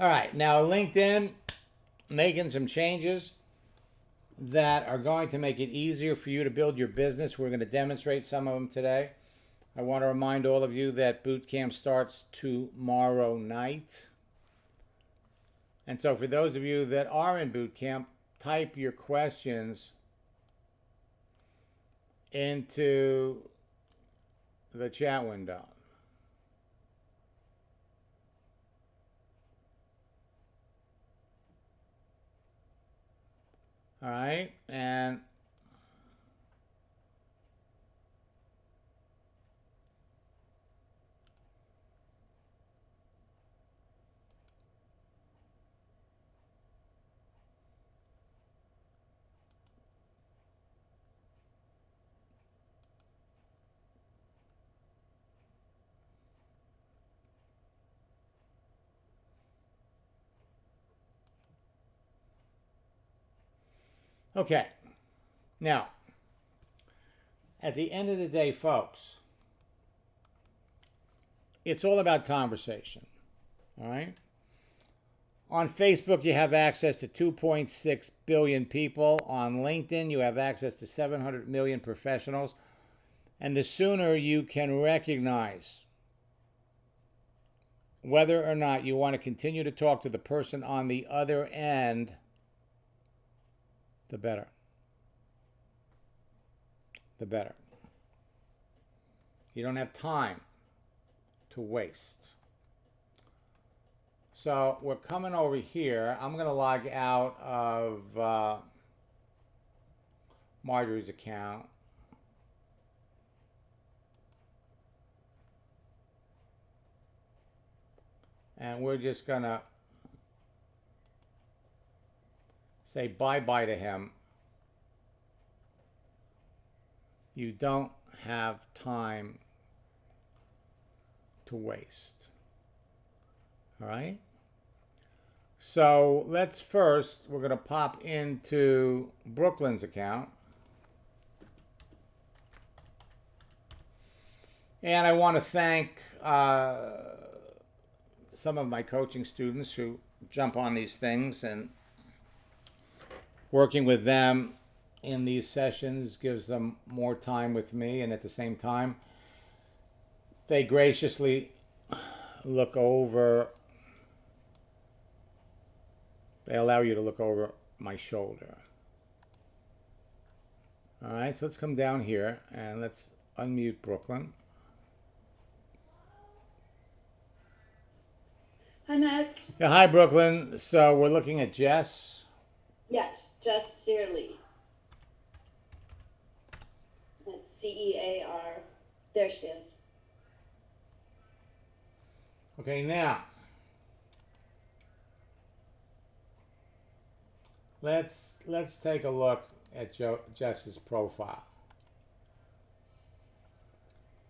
All right, now LinkedIn making some changes that are going to make it easier for you to build your business. We're going to demonstrate some of them today. I want to remind all of you that boot camp starts tomorrow night. And so for those of you that are in boot camp, type your questions into the chat window. All right, and okay. Now, at the end of the day, folks, it's all about conversation. All right? On Facebook, you have access to 2.6 billion people. On LinkedIn, you have access to 700 million professionals. And the sooner you can recognize whether or not you want to continue to talk to the person on the other end, the better. The better. You don't have time to waste. So we're coming over here. I'm going to log out of Marjorie's account. And we're just going to say bye-bye to him. You don't have time to waste. All right? So let's first, we're going to pop into Brooklyn's account. And I want to thank some of my coaching students who jump on these things, and working with them in these sessions gives them more time with me, and at the same time they graciously look over, they allow you to look over my shoulder. All right, so let's come down here and let's unmute Brooklyn. Hi, Matt. Yeah, hi, Brooklyn. So we're looking at Jess. Yes, Jess Searly. That's CEAR. There she is. Okay, now let's take a look at Jess's profile.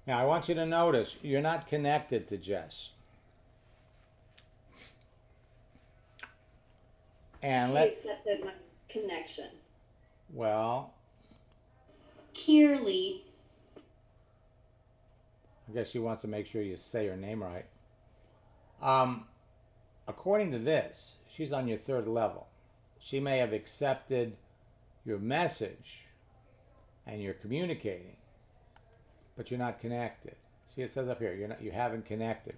Now I want you to notice you're not connected to Jess. And she accepted my connection. Well, Kearley. I guess she wants to make sure you say her name right. According to this, she's on your third level. She may have accepted your message and you're communicating, but you're not connected. See, it says up here, you haven't connected.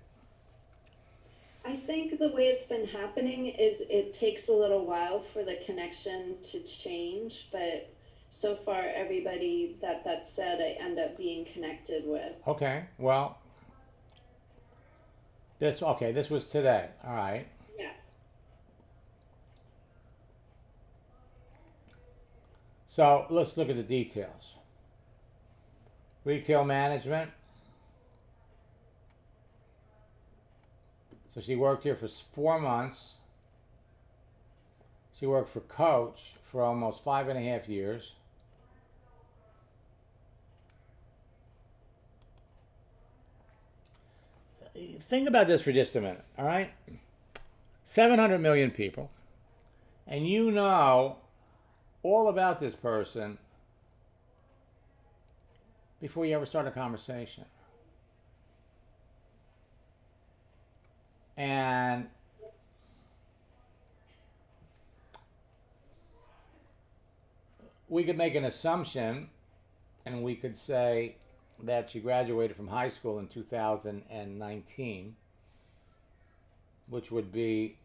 I think the way it's been happening is it takes a little while for the connection to change, but so far everybody that said I end up being connected with. Okay, well, this was today. All right. Yeah. So let's look at the details. Retail management. So she worked here for 4 months. She worked for Coach for almost 5.5 years. Think about this for just a minute, all right? 700 million people, and you know all about this person before you ever start a conversation. And we could make an assumption, and we could say that she graduated from high school in 2019, which would be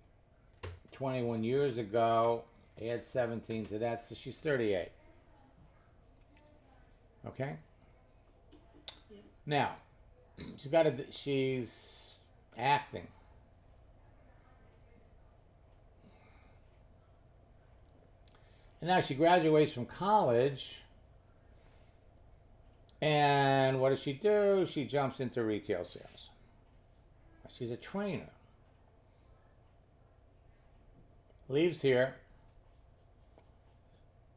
21 years ago. Add 17 to that, so she's 38. Okay? Yeah. Now, she's acting. And now she graduates from college. And what does she do? She jumps into retail sales. She's a trainer. Leaves here.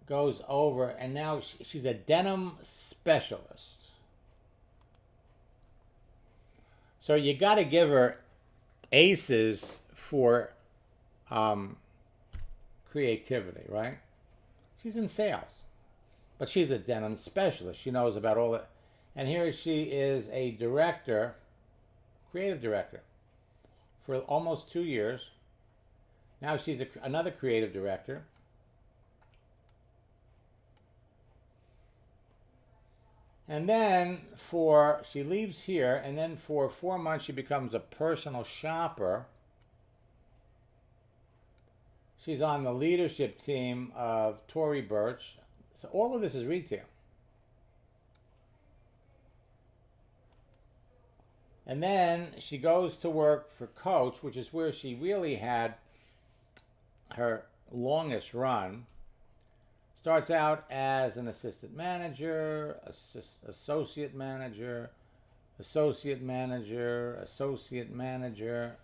Goes over. And now she's a denim specialist. So you got to give her aces for creativity, right? She's in sales. But she's a denim specialist. She knows about all that. And here she is a director, creative director, for almost 2 years. Now she's another creative director. And then she leaves here, and then for 4 months she becomes a personal shopper. She's on the leadership team of Tory Burch. So all of this is retail. And then she goes to work for Coach, which is where she really had her longest run. Starts out as an assistant manager, associate manager, associate manager, associate manager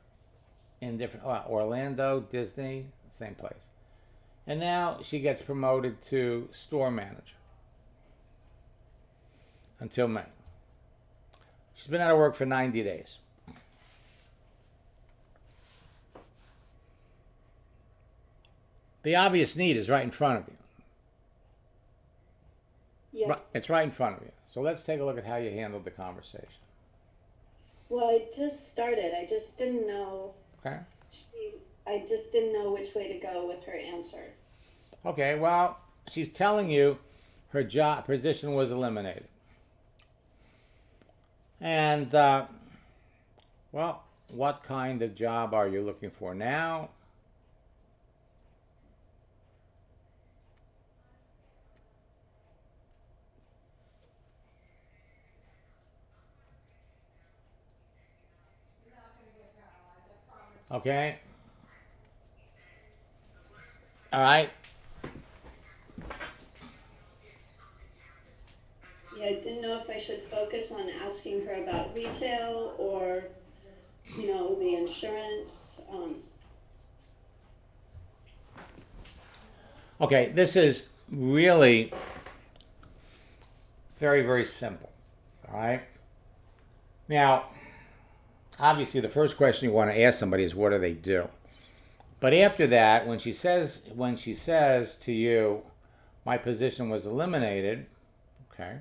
in different, Orlando, Disney, same place. And now she gets promoted to store manager until May. She's been out of work for 90 days. The obvious need is right in front of you. Yeah. It's right in front of you. So let's take a look at how you handled the conversation. Well, I just started. I just didn't know. Okay. I just didn't know which way to go with her answer. Okay, well, she's telling you her job position was eliminated. And, well, what kind of job are you looking for now? Okay. All right. Yeah, I didn't know if I should focus on asking her about retail or, the insurance. Okay, this is really very, very simple. All right. Now, obviously, the first question you want to ask somebody is, what do they do? But after that, when she says to you, my position was eliminated, okay,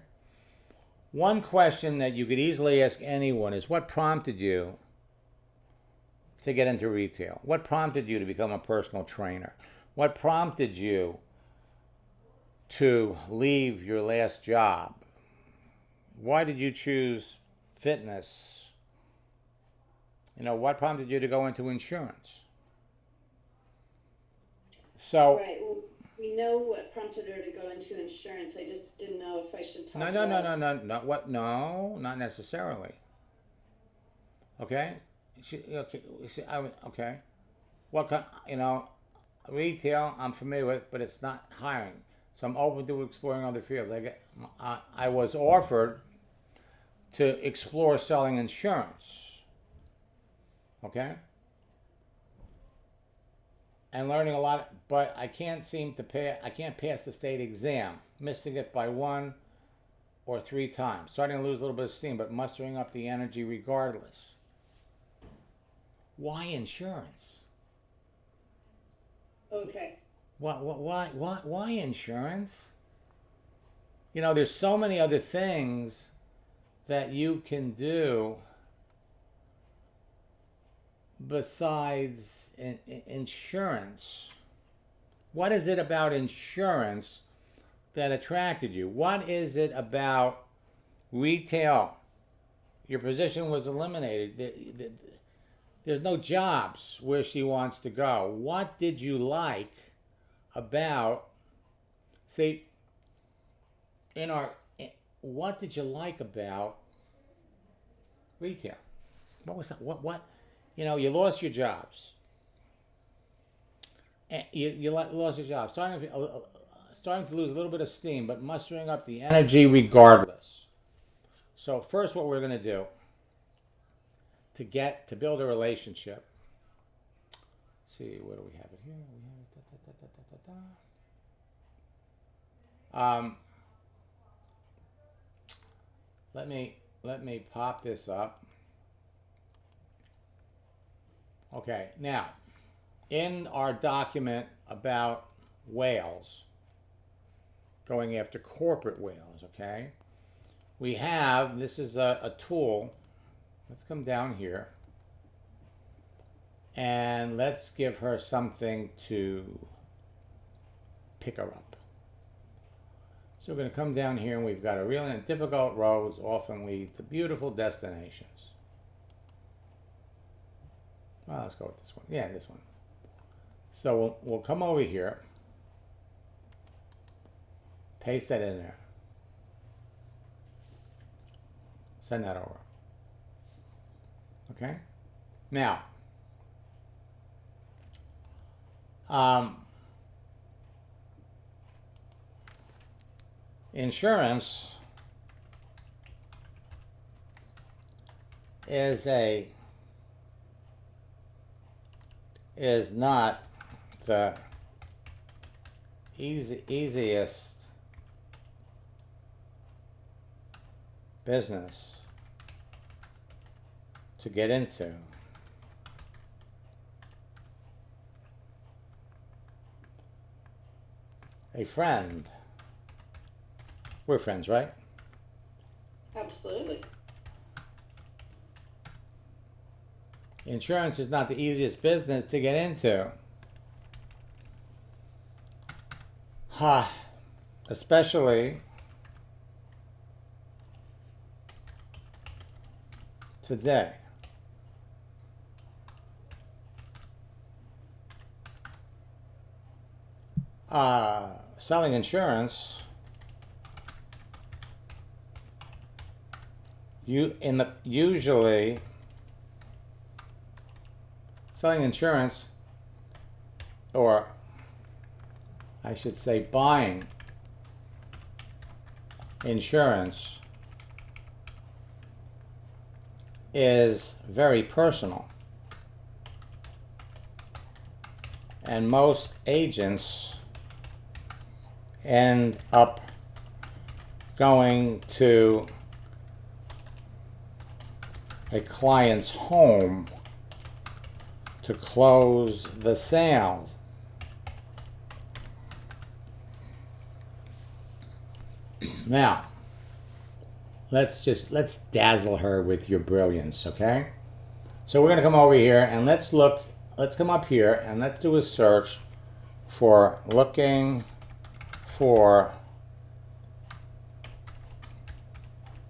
one question that you could easily ask anyone is, what prompted you to get into retail? What prompted you to become a personal trainer? What prompted you to leave your last job? Why did you choose fitness? What prompted you to go into insurance? So, Right. Well, we know what prompted her to go into insurance. I just didn't know if I should talk no, not what? No, not necessarily. Okay, okay. What kind? Retail I'm familiar with, but it's not hiring. So I'm open to exploring other fields. I was offered to explore selling insurance. Okay. And learning a lot, but I can't pass the state exam, missing it by 1 or 3 times, starting to lose a little bit of steam, but mustering up the energy regardless. Why insurance? Okay. Why insurance? There's so many other things that you can do besides insurance. What is it about insurance that attracted you? What is it about retail? Your position was eliminated. There's no jobs where she wants to go. What did you like about, see, what did you like about retail? What was that? What? You lost your jobs. You lost your job. Starting to lose a little bit of steam, but mustering up the energy regardless. So first, what we're going to do to build a relationship. Let's see, where do we have it here? We have it. Let me pop this up. Okay, now in our document about whales, going after corporate whales, okay, we have, this is a tool. Let's come down here and let's give her something to pick her up. So we're going to come down here and we've got a real and difficult roads often lead to beautiful destinations. Well, let's go with this one. Yeah, this one. So we'll come over here, paste that in there, send that over. Okay. Now, insurance is not the easiest business to get into. A friend. We're friends, right? Absolutely. Insurance is not the easiest business to get into. Especially today. Selling insurance, usually selling insurance, or I should say buying insurance, is very personal. And most agents end up going to a client's home to close the sales. Now, let's dazzle her with your brilliance, okay? So we're going to come over here and let's come up here and let's do a search for looking for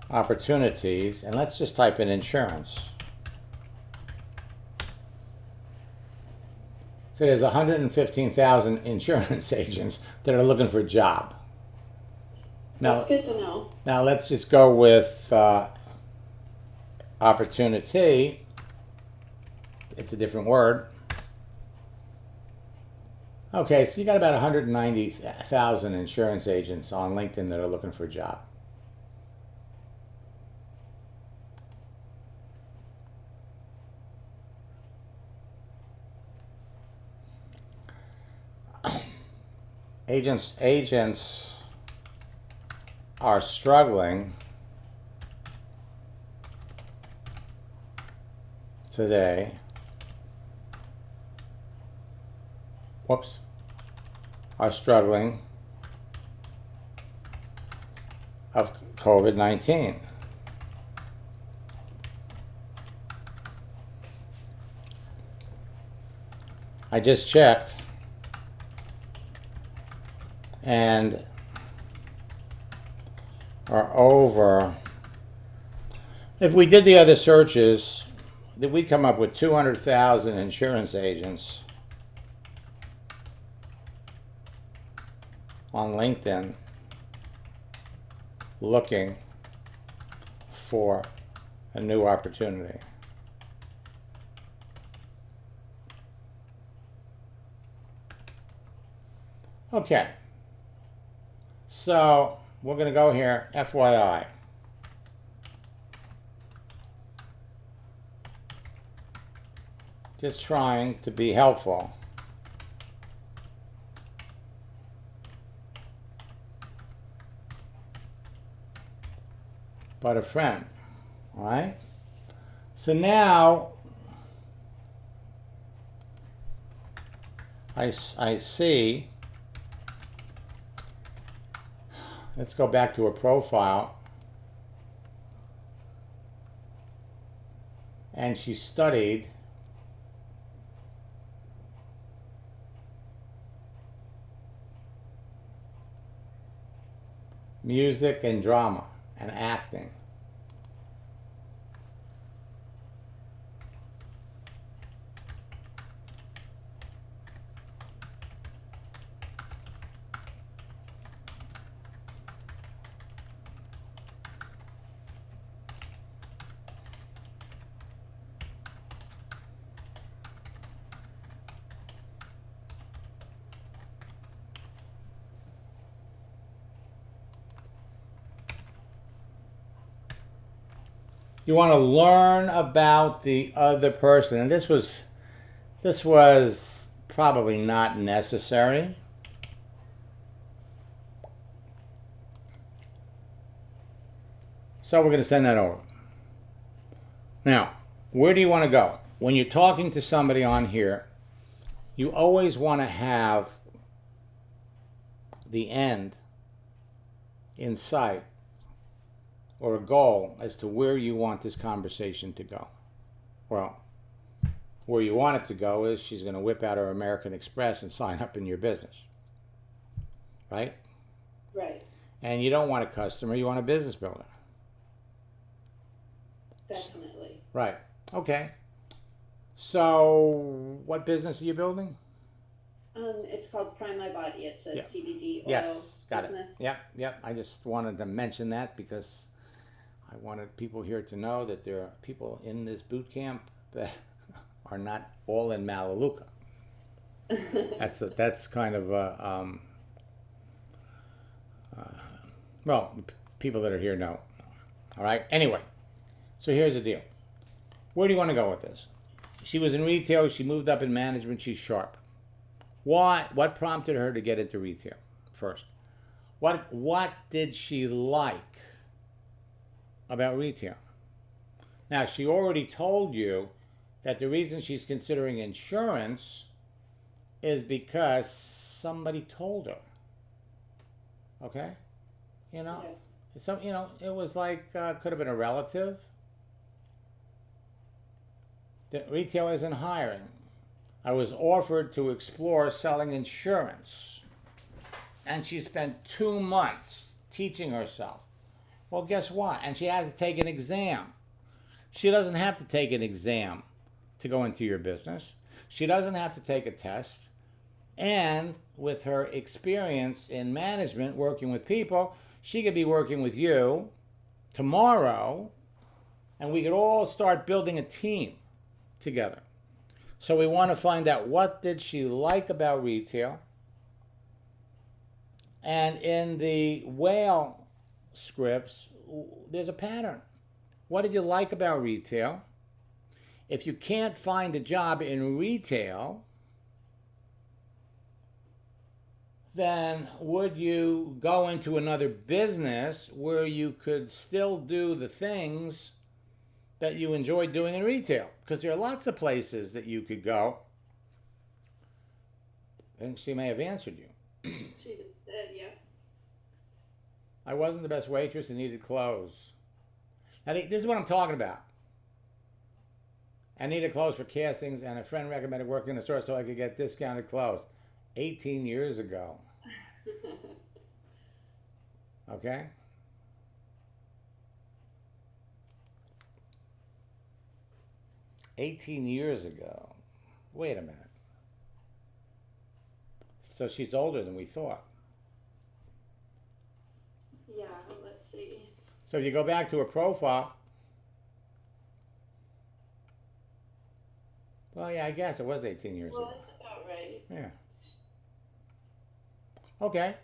opportunities, and let's just type in insurance. So there's 115,000 insurance agents that are looking for a job. Now, that's good to know. Now let's just go with opportunity. It's a different word. Okay, so you got about 190,000 insurance agents on LinkedIn that are looking for a job. Agents are struggling today. Are struggling of COVID-19. I just checked, and are over. If we did the other searches, that we come up with 200,000 insurance agents on LinkedIn looking for a new opportunity. Okay, so we're going to go here, FYI. Just trying to be helpful. But a friend, all right? So now I see, let's go back to her profile. And she studied music and drama and acting. You want to learn about the other person, and this was probably not necessary. So we're going to send that over. Now, where do you want to go? When you're talking to somebody on here, you always want to have the end in sight, or a goal as to where you want this conversation to go. Well, where you want it to go is she's going to whip out her American Express and sign up in your business. Right? Right. And you don't want a customer, you want a business builder. Definitely. Right. Okay. So, what business are you building? It's called Prime My Body. It's a CBD oil got business. it. Yep. I just wanted to mention that because I wanted people here to know that there are people in this boot camp that are not all in Melaleuca. That's kind of well, people that are here know. All right. Anyway, so here's the deal. Where do you want to go with this? She was in retail. She moved up in management. She's sharp. What prompted her to get into retail first? What did she like about retail? Now, she already told you that the reason she's considering insurance is because somebody told her. Okay? You know, it was like, could have been a relative. The retail isn't hiring. I was offered to explore selling insurance. And she spent 2 months teaching herself. Well, guess what? And she had to take an exam. She doesn't have to take an exam to go into your business. She doesn't have to take a test. And with her experience in management, working with people, she could be working with you tomorrow, and we could all start building a team together. So we want to find out, what did she like about retail? And in the whale scripts, there's a pattern. What did you like about retail? If you can't find a job in retail, then would you go into another business where you could still do the things that you enjoy doing in retail? Because there are lots of places that you could go. And she may have answered you. She just did, yeah. I wasn't the best waitress and needed clothes. Now, this is what I'm talking about. I needed clothes for castings, and a friend recommended working in the store so I could get discounted clothes. 18 years ago. Okay? 18 years ago. Wait a minute. So she's older than we thought. Yeah, let's see. So if you go back to her profile, well, yeah, I guess it was 18 years ago. Well, that's about right. Yeah. Okay.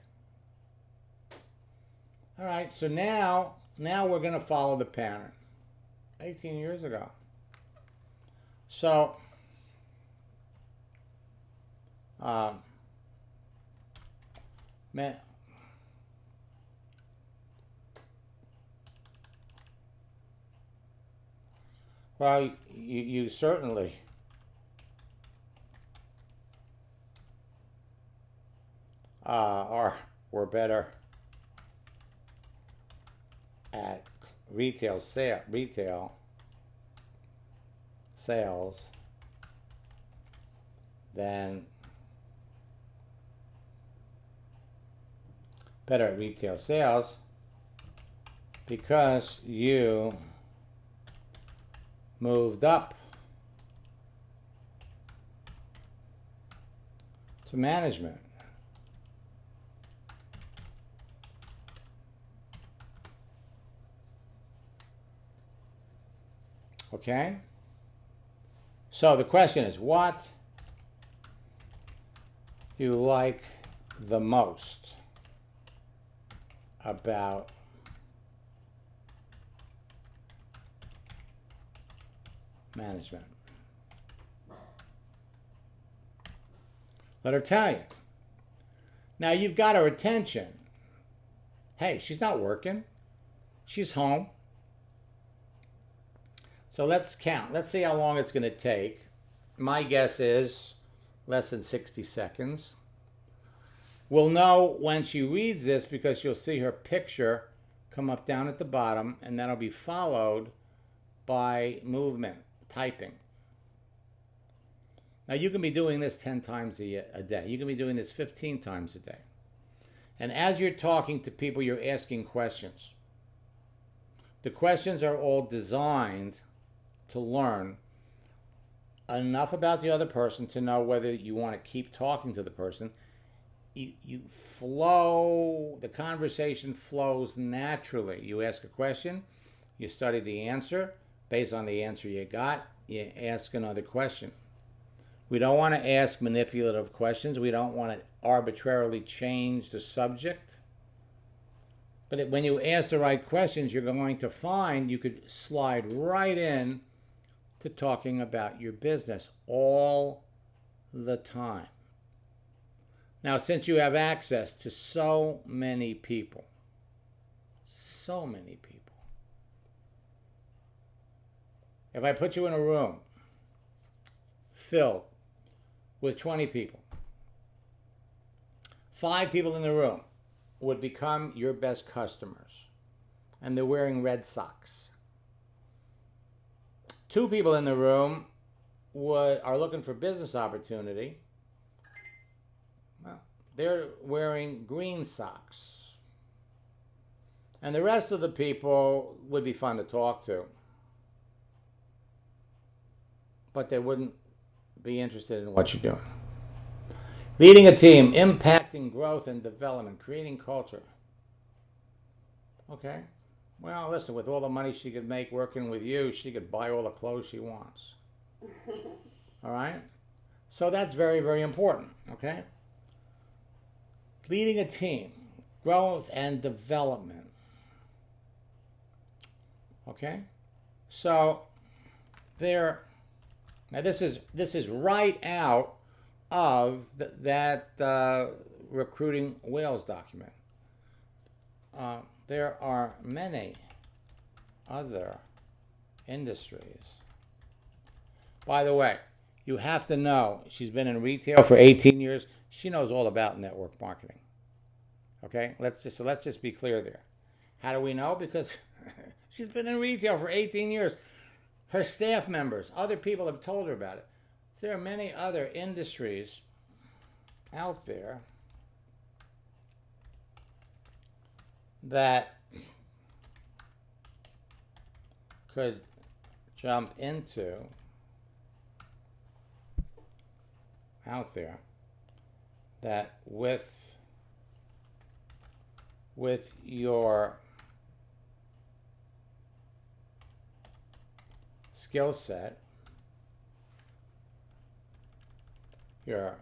All right, so now we're going to follow the pattern. 18 years ago. So, man, well, you certainly were better at retail sales than better at retail sales because you moved up to management. Okay? So the question is, what you like the most about management? Let her tell you. Now you've got her attention. Hey, she's not working. She's home. So let's count. Let's see how long it's going to take. My guess is less than 60 seconds. We'll know when she reads this because you'll see her picture come up down at the bottom, and that'll be followed by movement, typing. Now you can be doing this 10 times a day. You can be doing this 15 times a day. And as you're talking to people, you're asking questions. The questions are all designed to learn enough about the other person to know whether you want to keep talking to the person. You flow, the conversation flows naturally. You ask a question, you study the answer. Based on the answer you got, you ask another question. We don't want to ask manipulative questions. We don't want to arbitrarily change the subject. But when you ask the right questions, you're going to find you could slide right in to talking about your business all the time. Now, since you have access to so many people, if I put you in a room filled with 20 people, 5 people in the room would become your best customers, and they're wearing red socks. 2 people in the room are looking for business opportunity. Well, they're wearing green socks. And the rest of the people would be fun to talk to, but they wouldn't be interested in what you're doing. Leading a team, impacting growth and development, creating culture. Okay. Well, listen, with all the money she could make working with you, she could buy all the clothes she wants. All right? So that's very, very important. Okay? Leading a team, growth and development. Okay? So now this is right out of that recruiting whales document. There are many other industries. By the way, you have to know she's been in retail for 18 years. She knows all about network marketing. Okay, let's just be clear there. How do we know? Because she's been in retail for 18 years. Her staff members, other people have told her about it. There are many other industries out there that could jump into out there that with your skill set, your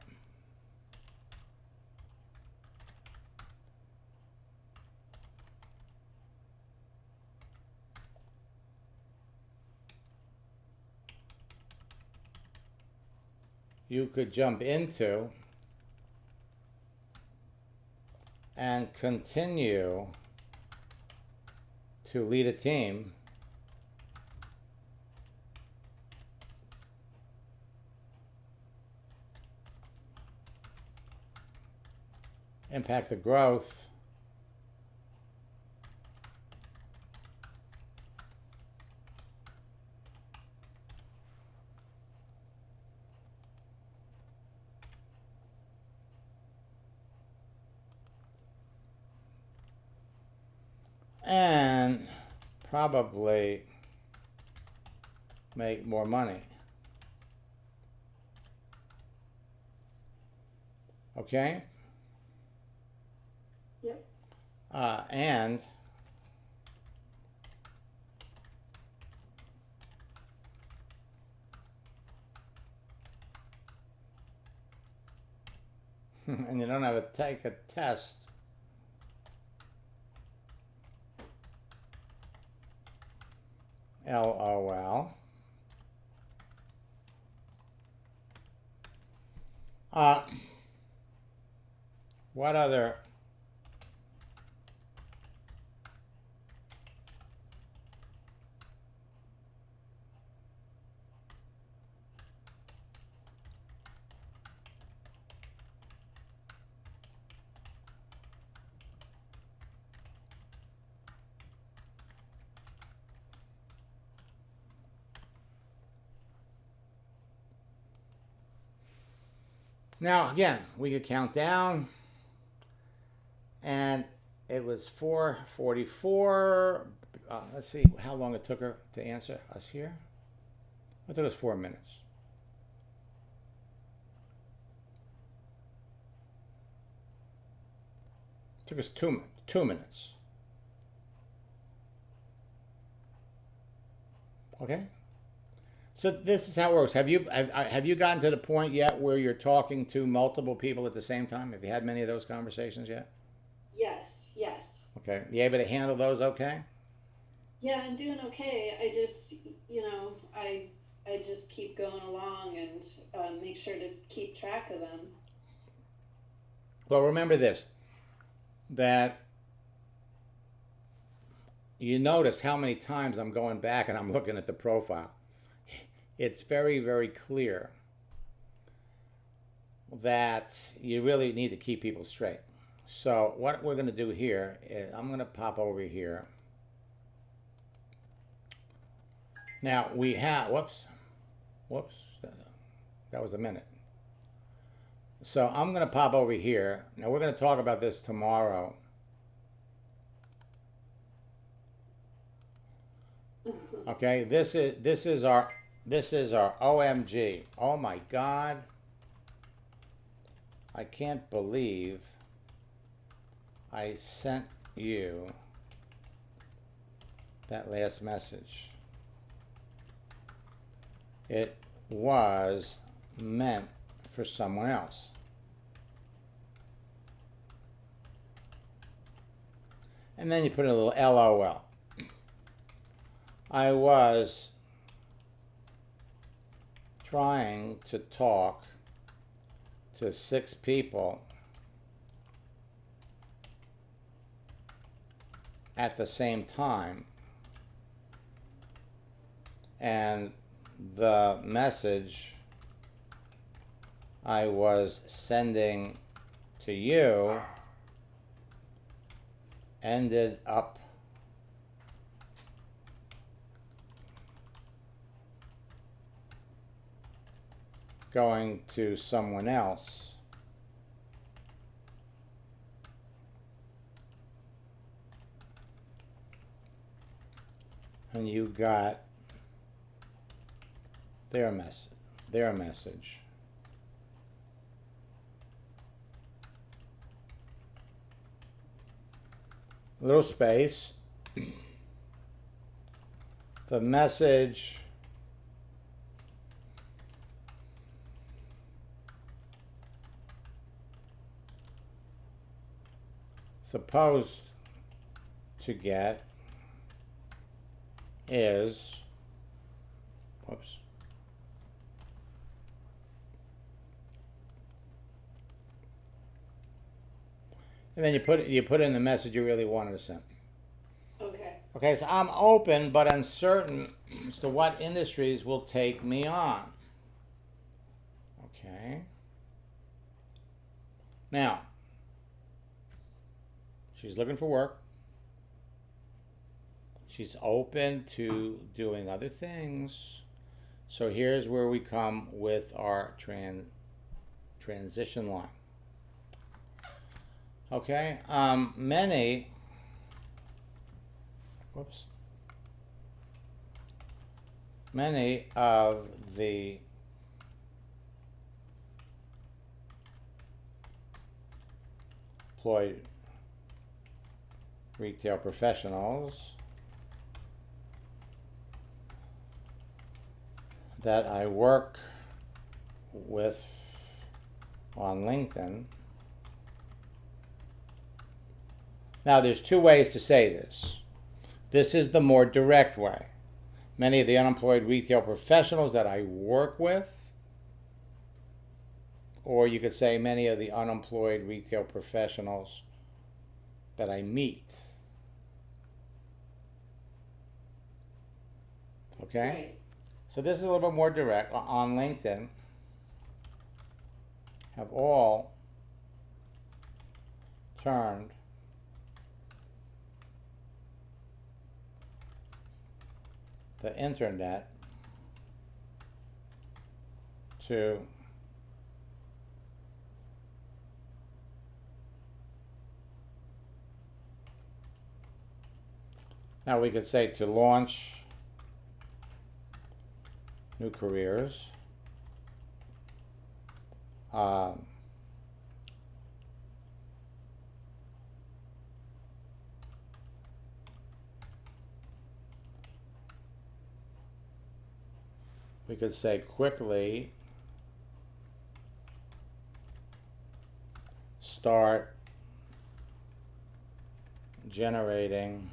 you could jump into and continue to lead a team impact the growth and probably make more money. Okay? Yep. And and you don't have to take a test. LOL. What other now again, we could count down, and it was 4:44. Let's see how long it took her to answer us here. I thought it was 4 minutes. It took us two minutes. Okay. So this is how it works. Have you gotten to the point yet where you're talking to multiple people at the same time? Have you had many of those conversations yet? Yes. Okay. You able to handle those okay? Yeah, I'm doing okay. I just, I just keep going along and make sure to keep track of them. Well, remember this, that you notice how many times I'm going back and I'm looking at the profile. It's very, very clear that you really need to keep people straight. So what we're going to do here is I'm going to pop over here. Now we have, whoops, that was a minute. So I'm going to pop over here. Now we're going to talk about this tomorrow. Okay, this is our OMG. Oh my God. I can't believe I sent you that last message. It was meant for someone else. And then you put a little LOL. I was trying to talk to 6 people at the same time, and the message I was sending to you ended up going to someone else. And you got their message. little space. The message supposed to get is, whoops, and then you put in the message you really wanted to send. Okay. Okay, so I'm open but uncertain as to what industries will take me on. Okay. Now, she's looking for work. She's open to doing other things. So here's where we come with our transition line. Okay, many of the employed retail professionals that I work with on LinkedIn. Now, there's two ways to say this. This is the more direct way. Many of the unemployed retail professionals that I work with, or you could say many of the unemployed retail professionals that I meet. Okay? Right. So this is a little bit more direct. On LinkedIn, have all turned the internet to now we could say to launch new careers, we could say quickly start generating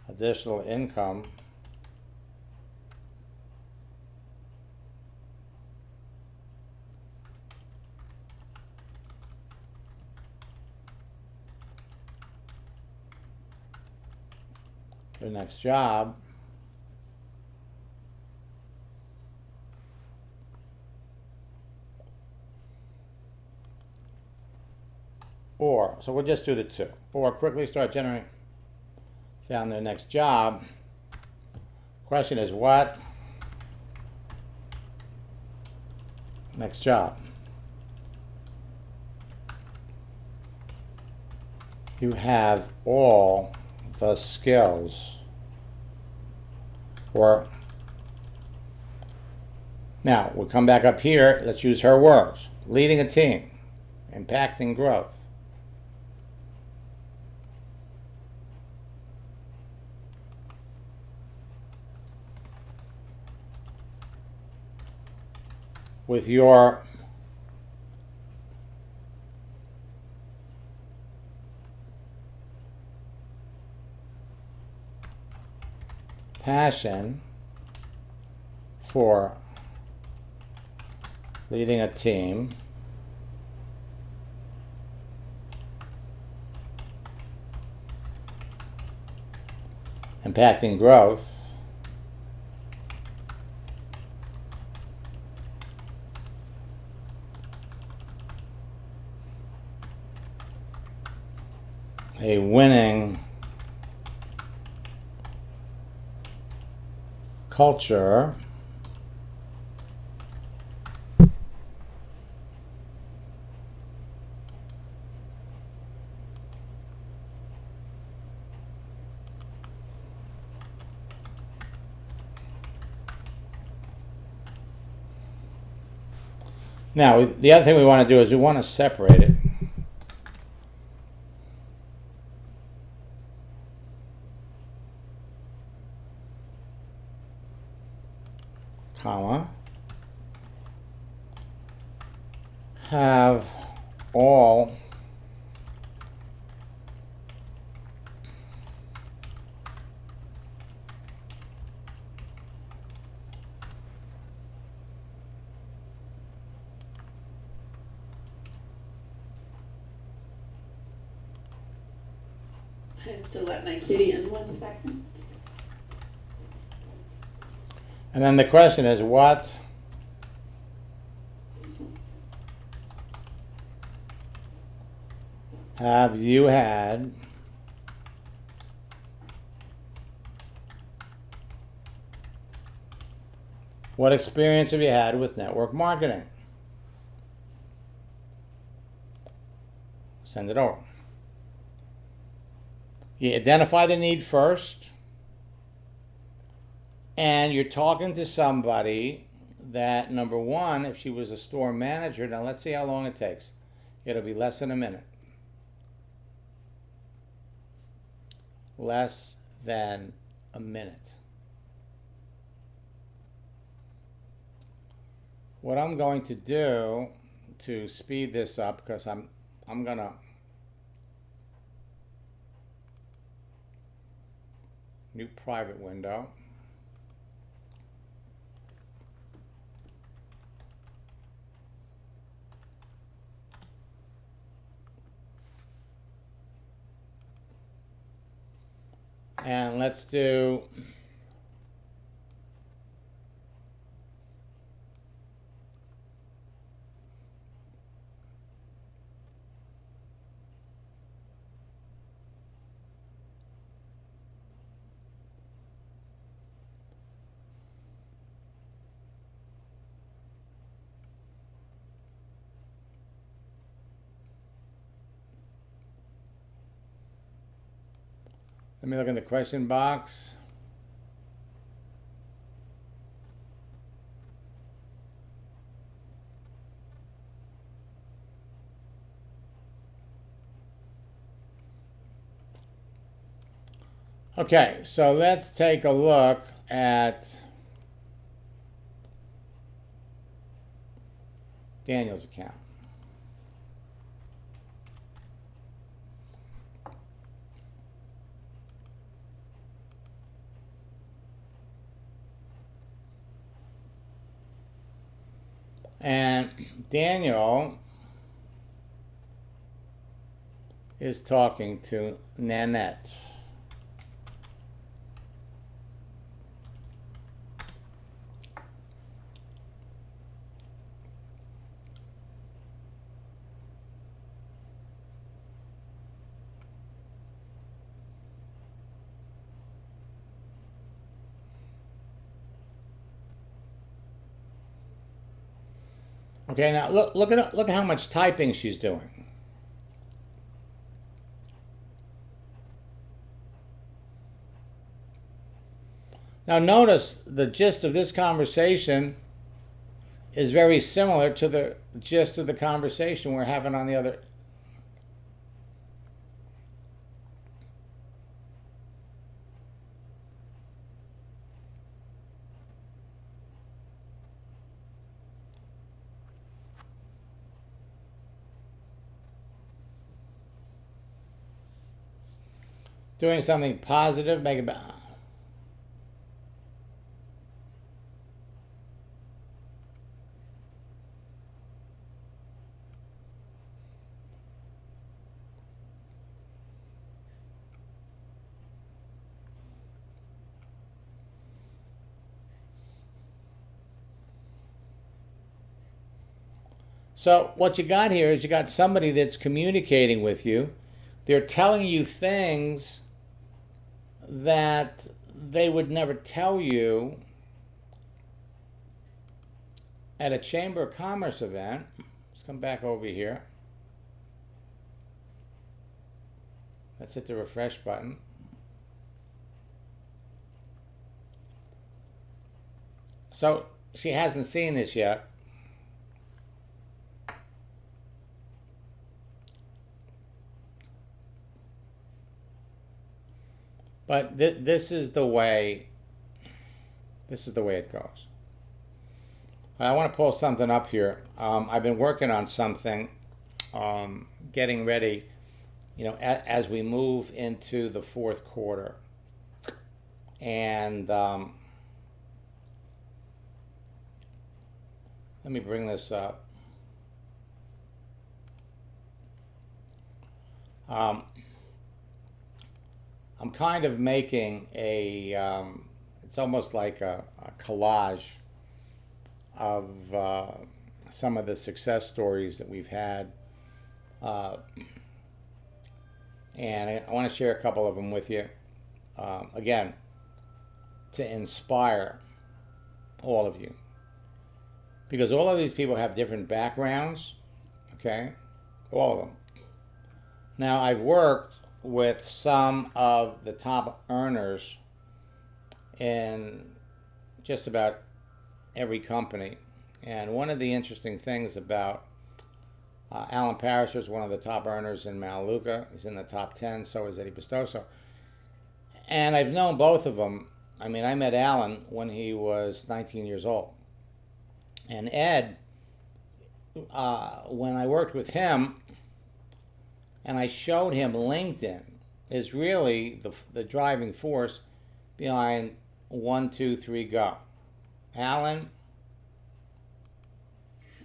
additional income for the next job. Or, so we'll just do the two. Or quickly start generating found their next job. Question is what? Next job. You have all the skills. Or now we'll come back up here. Let's use her words. Leading a team, impacting growth. With your passion for leading a team, impacting growth, a winning culture, Now, the other thing we want to do is we want to separate it. Comma. Have all I have to let my kitty in 1 second. And then the question is, what have you had what experience have you had with network marketing? Send it over. You identify the need first, and you're talking to somebody that, number one, if she was a store manager, now let's see how long it takes. It'll be less than a minute. Less than a minute. What I'm going to do to speed this up, because I'm gonna new private window. And let's do let me look in the question box. Okay, so let's take a look at Daniel's account. And Daniel is talking to Nanette. Okay, now look at how much typing she's doing. Now notice the gist of this conversation is very similar to the gist of the conversation we're having on the other. Doing something positive, make it better. So what you got here is you got somebody that's communicating with you. They're telling you things that they would never tell you at a Chamber of Commerce event. Let's come back over here. Let's hit the refresh button. So she hasn't seen this yet. But this is the way. This is the way it goes. I want to pull something up here. I've been working on something, getting ready, as we move into the fourth quarter. And let me bring this up. I'm kind of making it's almost like a collage of some of the success stories that we've had. And I want to share a couple of them with you. Again, to inspire all of you. Because all of these people have different backgrounds, okay? All of them. Now, I've worked with some of the top earners in just about every company. And one of the interesting things about Alan Parisher is one of the top earners in Melaleuca. He's in the top 10, so is Eddie Pistoso. And I've known both of them. I mean, I met Alan when he was 19 years old. And Ed, when I worked with him and I showed him LinkedIn, is really the driving force behind 1, 2, 3, go. Alan?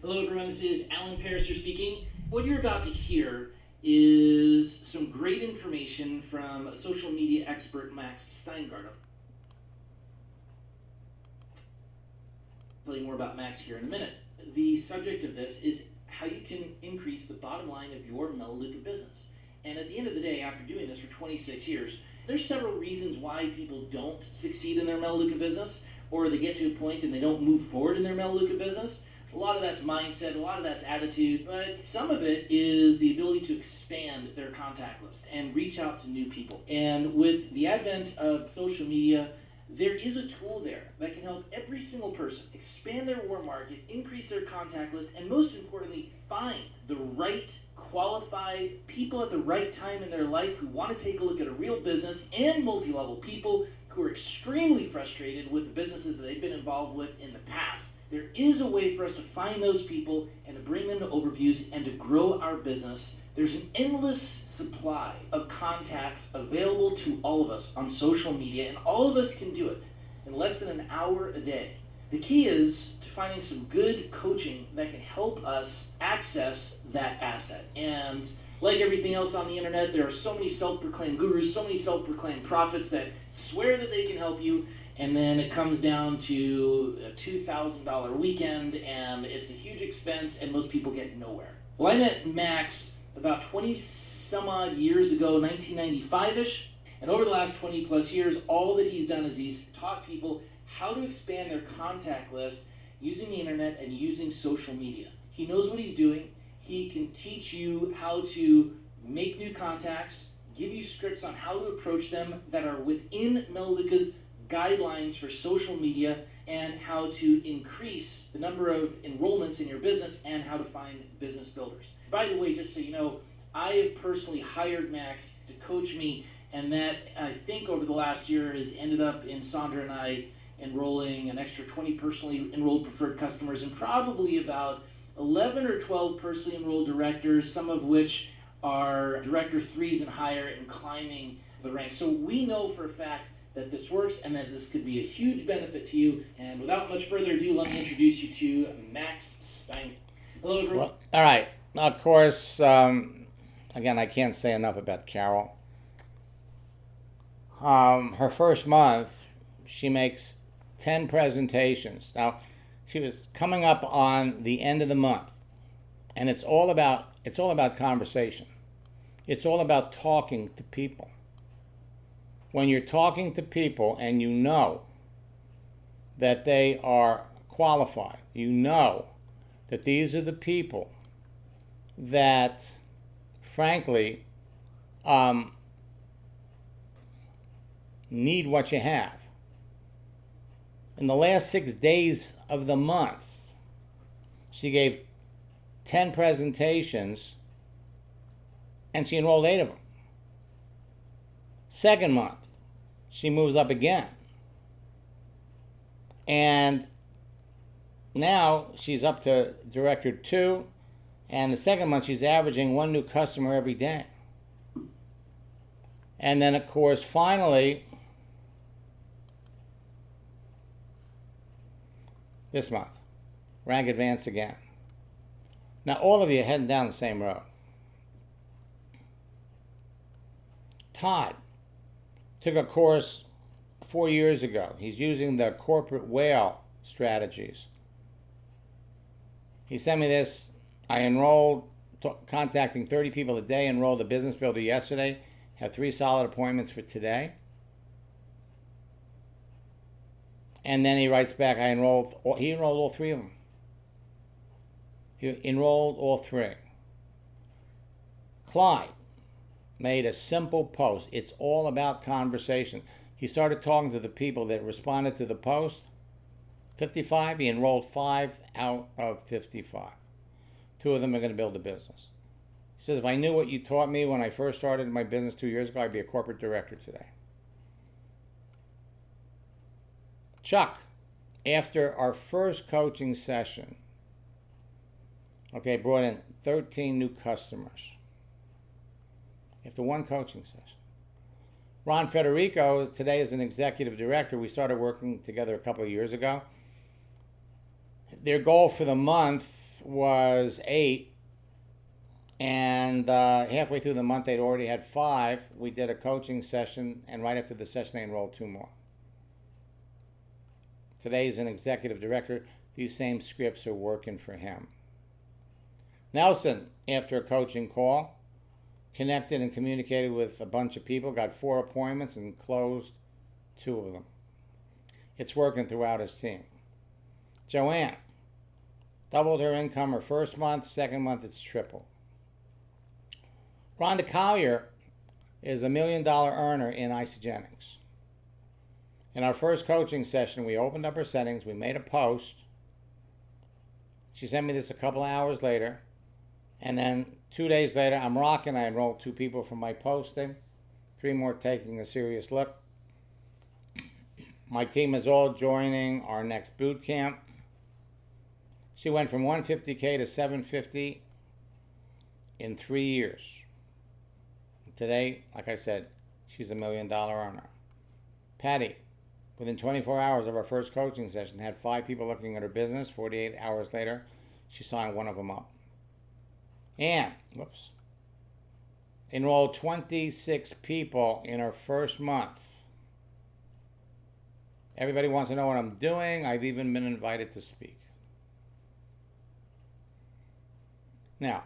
Hello everyone, this is Alan Parisher speaking. What you're about to hear is some great information from social media expert Max Steingart. I'll tell you more about Max here in a minute. The subject of this is how you can increase the bottom line of your Melaleuca business. And at the end of the day, after doing this for 26 years, there's several reasons why people don't succeed in their Melaleuca business, or they get to a point and they don't move forward in their Melaleuca business. A lot of that's mindset, a lot of that's attitude, but some of it is the ability to expand their contact list and reach out to new people. And with the advent of social media, there is a tool there that can help every single person expand their warm market, increase their contact list, and most importantly, find the right qualified people at the right time in their life who want to take a look at a real business, and multi-level people who are extremely frustrated with the businesses that they've been involved with in the past. There is a way for us to find those people and to bring them to overviews and to grow our business. There's an endless supply of contacts available to all of us on social media, and all of us can do it in less than an hour a day. The key is to finding some good coaching that can help us access that asset. And like everything else on the internet, there are so many self-proclaimed gurus, so many self-proclaimed prophets that swear that they can help you, and then it comes down to a $2,000 weekend, and it's a huge expense, and most people get nowhere. Well, I met Max about 20 some odd years ago, 1995-ish, and over the last 20 plus years, all that he's done is he's taught people how to expand their contact list using the internet and using social media. He knows what he's doing. He can teach you how to make new contacts, give you scripts on how to approach them that are within Melaleuca's guidelines for social media, and how to increase the number of enrollments in your business and how to find business builders. By the way, just so you know, I have personally hired Max to coach me, and that, I think, over the last year has ended up in Sandra and I enrolling an extra 20 personally enrolled preferred customers and probably about 11 or 12 personally enrolled directors, some of which are director 3s and higher and climbing the ranks. So we know for a fact that this works and that this could be a huge benefit to you. And without much further ado, let me introduce you to Max Stein. Hello, everyone. Well, all right. Of course, again, I can't say enough about Carol. Her first month, she makes 10 presentations. Now, she was coming up on the end of the month, and it's all about conversation. It's all about talking to people. When you're talking to people and you know that they are qualified, you know that these are the people that, frankly, need what you have. In the last 6 days of the month, she gave 10 presentations and she enrolled 8 of them. Second month, she moves up again. And now she's up to Director 2, and the second month she's averaging 1 new customer every day. And then, of course, finally, this month, rank advanced again. Now, all of you are heading down the same road. Todd took a course 4 years ago. He's using the corporate whale strategies. He sent me this. I enrolled, contacting 30 people a day, enrolled a business builder yesterday, have 3 solid appointments for today. And then he writes back, he enrolled all 3 of them. He enrolled all 3. Clyde made a simple post. It's all about conversation. He started talking to the people that responded to the post. 55, he enrolled 5 out of 55. 2 of them are going to build a business. He says, if I knew what you taught me when I first started my business 2 years ago, I'd be a corporate director today. Chuck, after our first coaching session, brought in 13 new customers. After 1 coaching session. Ron Federico, today is an executive director. We started working together a couple of years ago. Their goal for the month was 8. And halfway through the month, they'd already had 5. We did a coaching session, and right after the session, they enrolled 2 more. Today is an executive director. These same scripts are working for him. Nelson, after a coaching call, connected and communicated with a bunch of people, got 4 appointments and closed 2 of them. It's working throughout his team. Joanne doubled her income her first month, second month it's triple. Rhonda Collier is $1 million earner in Isagenix. In our first coaching session, we opened up her settings, we made a post. She sent me this a couple of hours later. And then 2 days later, I'm rocking. I enrolled 2 people from my posting. 3 more taking a serious look. My team is all joining our next boot camp. She went from 150K to 750 in 3 years. Today, like I said, she's $1 million earner. Patty, within 24 hours of our first coaching session, had 5 people looking at her business. 48 hours later, she signed 1 of them up. And, enrolled 26 people in her first month. Everybody wants to know what I'm doing. I've even been invited to speak. Now,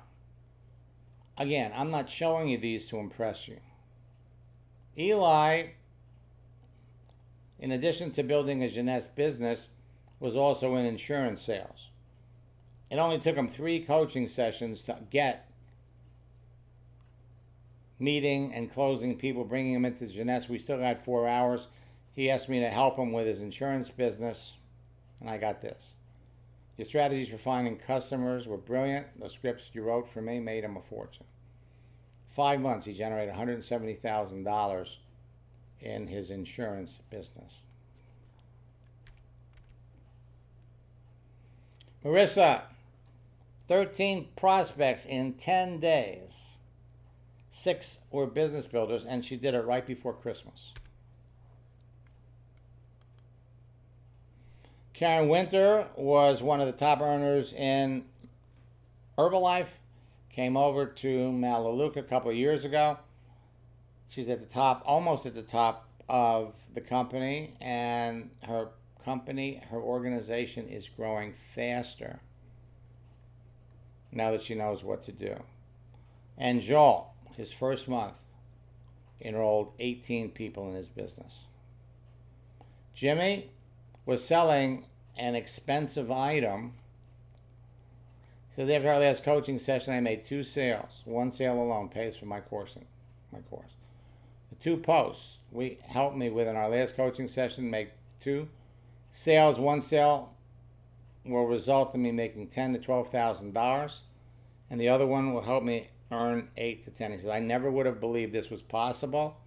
again, I'm not showing you these to impress you. Eli, in addition to building a Jeunesse business, was also in insurance sales. It only took him 3 coaching sessions to get meeting and closing people, bringing him into Jeunesse. We still got 4 hours. He asked me to help him with his insurance business, and I got this. Your strategies for finding customers were brilliant. The scripts you wrote for me made him a fortune. 5 months, he generated $170,000 in his insurance business. Marissa, 13 prospects in 10 days. 6 were business builders, and she did it right before Christmas. Karen Winter was one of the top earners in Herbalife. Came over to Melaleuca a couple of years ago. She's at the top, almost at the top of the company, and her organization is growing faster now that she knows what to do. And Joel, his first month, enrolled 18 people in his business. Jimmy was selling an expensive item. He says, after our last coaching session, I made 2 sales. 1 sale alone pays for my course. The 2 posts helped me with in our last coaching session make 2 sales. 1 sale will result in me making $10,000 to $12,000, and the other one will help me earn $8,000 to $10,000. He says, I never would have believed this was possible.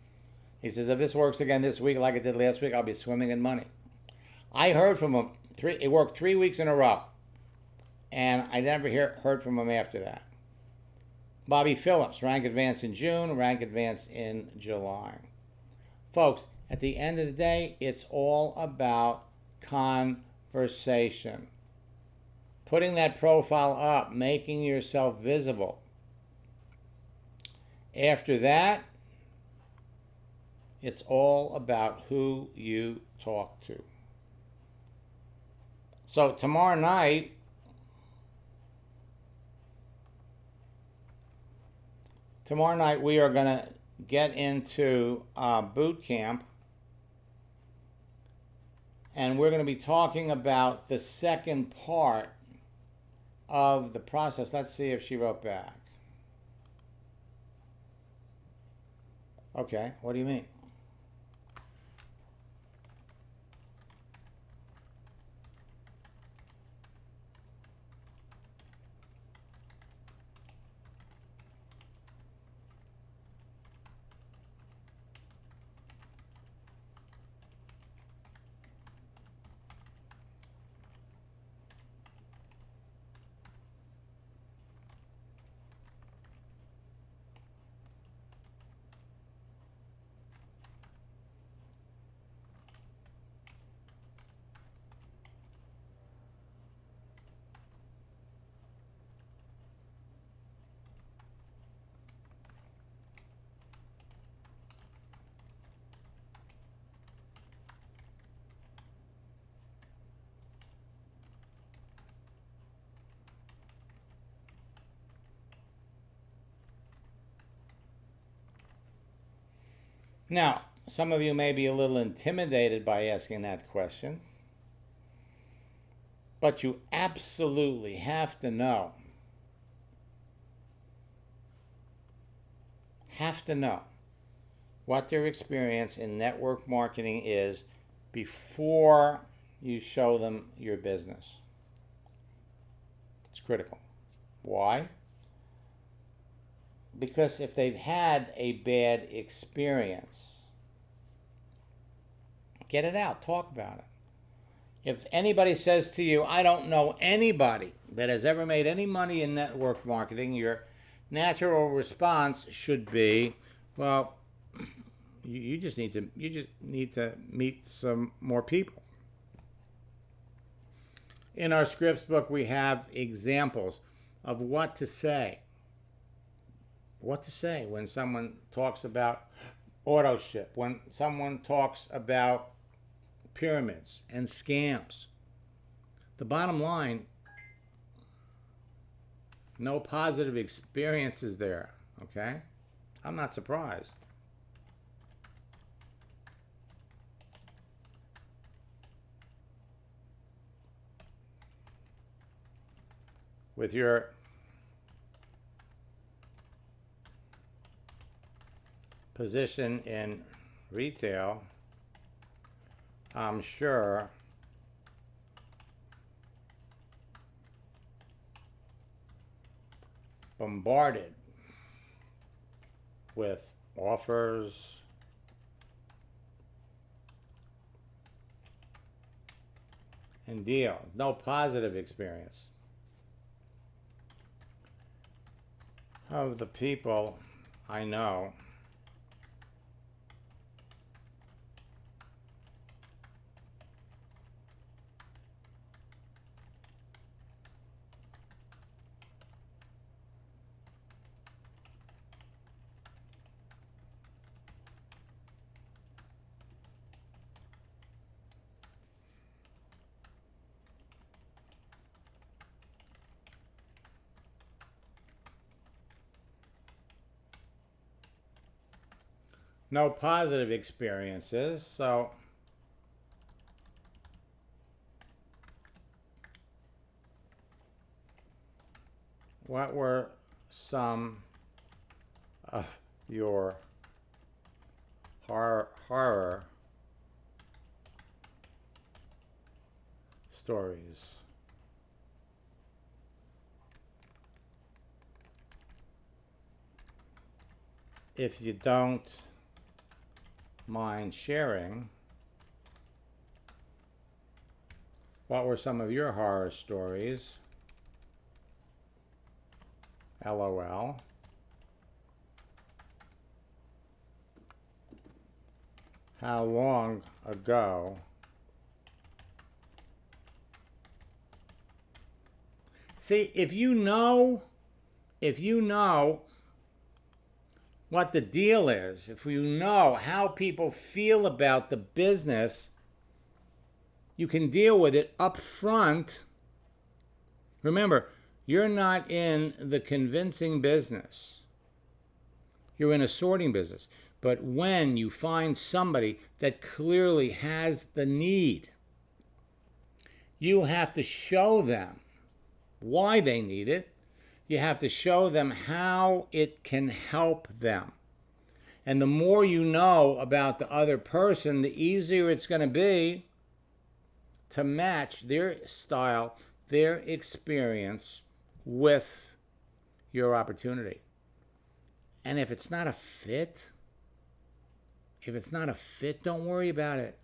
He says, if this works again this week like it did last week, I'll be swimming in money. I heard from him. It worked 3 weeks in a row. And I never heard from him after that. Bobby Phillips, rank advance in June, rank advance in July. Folks, at the end of the day, it's all about conversation. Putting that profile up, making yourself visible. After that, it's all about who you talk to. So tomorrow night, we are going to get into boot camp. And we're going to be talking about the second part of the process. Let's see if she wrote back. Okay, what do you mean? Now, some of you may be a little intimidated by asking that question, but you absolutely have to know what their experience in network marketing is before you show them your business. It's critical. Why? Because if they've had a bad experience, get it out, talk about it. If anybody says to you, I don't know anybody that has ever made any money in network marketing, your natural response should be, well, you just need to meet some more people. In our scripts book, we have examples of what to say. What to say when someone talks about auto ship, when someone talks about pyramids and scams. The bottom line, no positive experiences there, okay? I'm not surprised. With your position in retail, I'm sure bombarded with offers, and deals. No positive experience. Of the people I know, no positive experiences, so what were some of your horror stories? If you don't mind sharing what were some of your horror stories? LOL. How long ago? See, if you know what the deal is, if you know how people feel about the business, you can deal with it up front. Remember, you're not in the convincing business. You're in a sorting business. But when you find somebody that clearly has the need, you have to show them why they need it. You have to show them how it can help them. And the more you know about the other person, the easier it's going to be to match their style, their experience with your opportunity. And if it's not a fit, don't worry about it.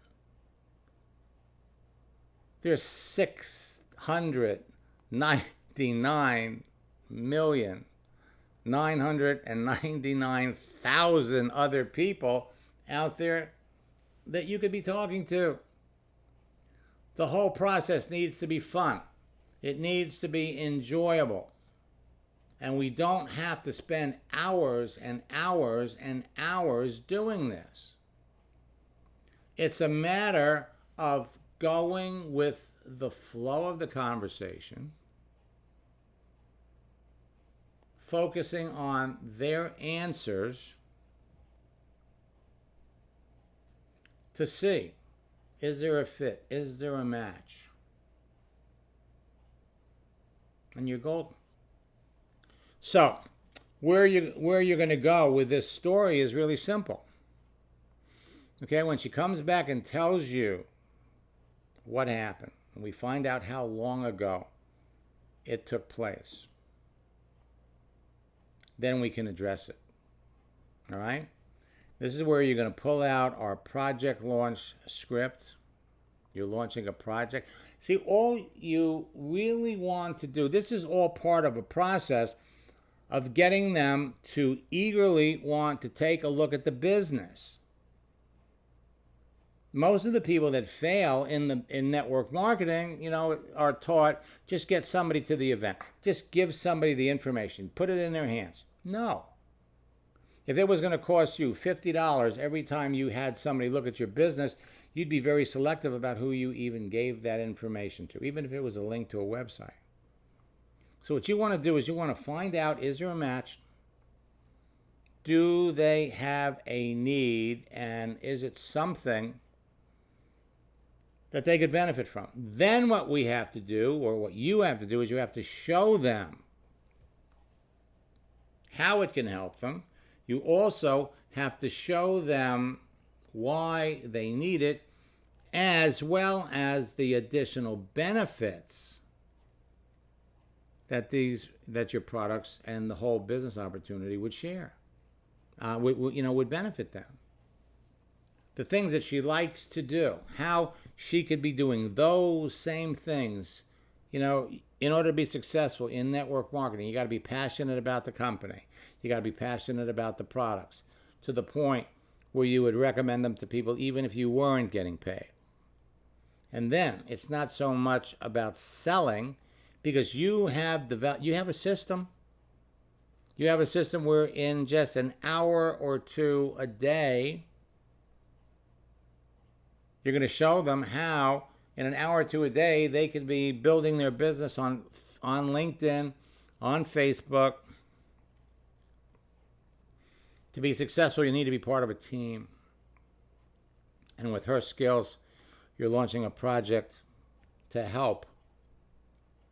There's 699,999,000 other people out there that you could be talking to. The whole process needs to be fun. It needs to be enjoyable. And we don't have to spend hours and hours and hours doing this. It's a matter of going with the flow of the conversation, focusing on their answers to see, is there a fit? Is there a match? And you're golden. So, where you're going to go with this story is really simple. Okay, when she comes back and tells you what happened, and we find out how long ago it took place, then we can address it. All right? This is where you're going to pull out our project launch script. You're launching a project. See, all you really want to do, this is all part of a process of getting them to eagerly want to take a look at the business. Most of the people that fail in network marketing, are taught, just get somebody to the event. Just give somebody the information. Put it in their hands. No. If it was going to cost you $50 every time you had somebody look at your business, you'd be very selective about who you even gave that information to, even if it was a link to a website. So what you want to do is you want to find out, is there a match? Do they have a need? And is it something that they could benefit from? Then what we have to do, or what you have to do, is you have to show them how it can help them. You also have to show them why they need it, as well as the additional benefits that your products and the whole business opportunity would share, would benefit them. The things that she likes to do, how she could be doing those same things. In order to be successful in network marketing, you got to be passionate about the company. You got to be passionate about the products to the point where you would recommend them to people even if you weren't getting paid. And then it's not so much about selling, because you have a system. You have a system where in just an hour or two a day, you're going to show them how in an hour or two a day they could be building their business on LinkedIn, on Facebook. To be successful, you need to be part of a team. And with her skills, you're launching a project to help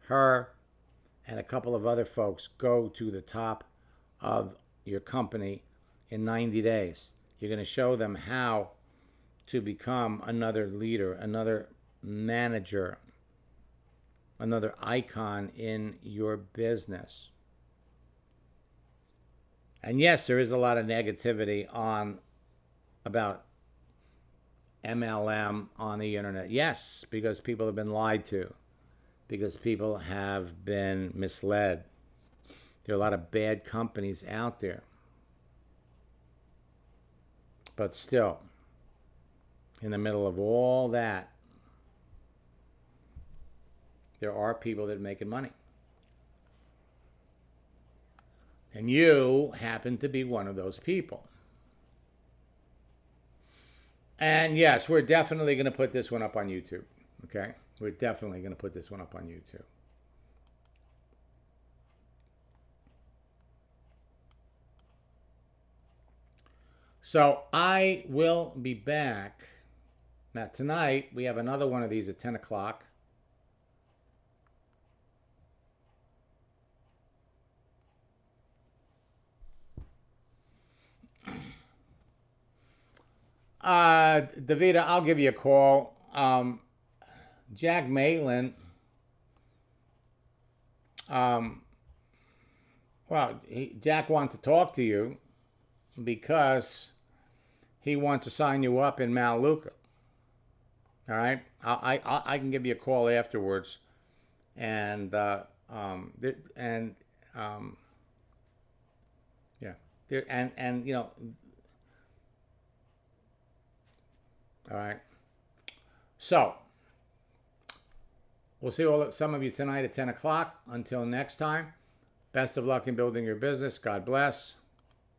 her and a couple of other folks go to the top of your company in 90 days. You're going to show them how to become another leader, another manager, another icon in your business. And yes, there is a lot of negativity about MLM on the internet? Yes, because people have been lied to, because people have been misled. There are a lot of bad companies out there. But still, in the middle of all that, there are people that are making money. And you happen to be one of those people. And yes, we're definitely going to put this one up on YouTube. Okay? We're definitely going to put this one up on YouTube. So I will be back. Now tonight, we have another one of these at 10 o'clock. Davida, I'll give you a call. Jack Maitland, Jack wants to talk to you because he wants to sign you up in Melaleuca. All right, I can give you a call afterwards, and yeah, and you know, all right. So we'll see some of you tonight at 10 o'clock. Until next time, best of luck in building your business. God bless.